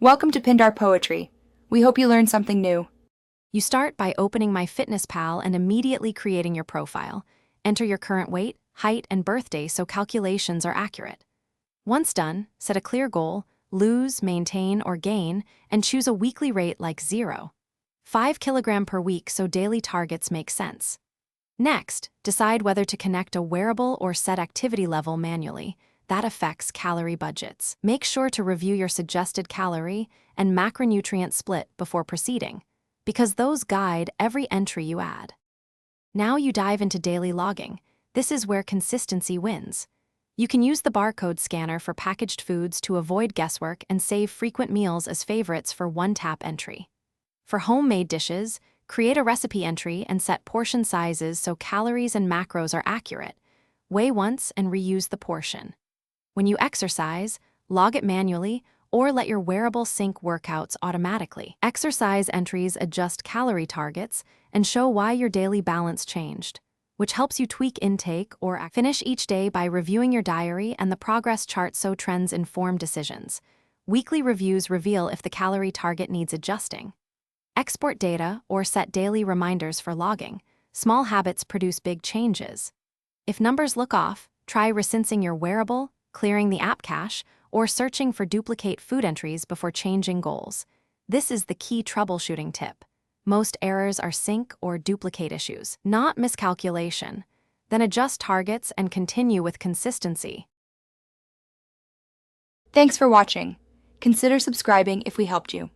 Welcome to Pindar Poetry. We hope you learned something new. You start by opening My Fitness Pal and immediately creating your profile. Enter your current weight, height, and birthday so calculations are accurate. Once done, set a clear goal, lose, maintain, or gain, and choose a weekly rate like 0. 5 kg per week so daily targets make sense. Next, decide whether to connect a wearable or set activity level manually. That affects calorie budgets. Make sure to review your suggested calorie and macronutrient split before proceeding, because those guide every entry you add. Now you dive into daily logging. This is where consistency wins. You can use the barcode scanner for packaged foods to avoid guesswork and save frequent meals as favorites for one-tap entry. For homemade dishes, create a recipe entry and set portion sizes so calories and macros are accurate. Weigh once and reuse the portion. When you exercise, log it manually or let your wearable sync workouts automatically. Exercise entries adjust calorie targets and show why your daily balance changed, which helps you tweak intake or finish each day by reviewing your diary and the progress chart so trends inform decisions. Weekly reviews reveal if the calorie target needs adjusting. Export data or set daily reminders for logging. Small habits produce big changes. If numbers look off, try resyncing your wearable, clearing the app cache, or searching for duplicate food entries before changing goals. This is the key troubleshooting tip. Most errors are sync or duplicate issues, not miscalculation. Then adjust targets and continue with consistency. Thanks for watching. Consider subscribing if we helped you.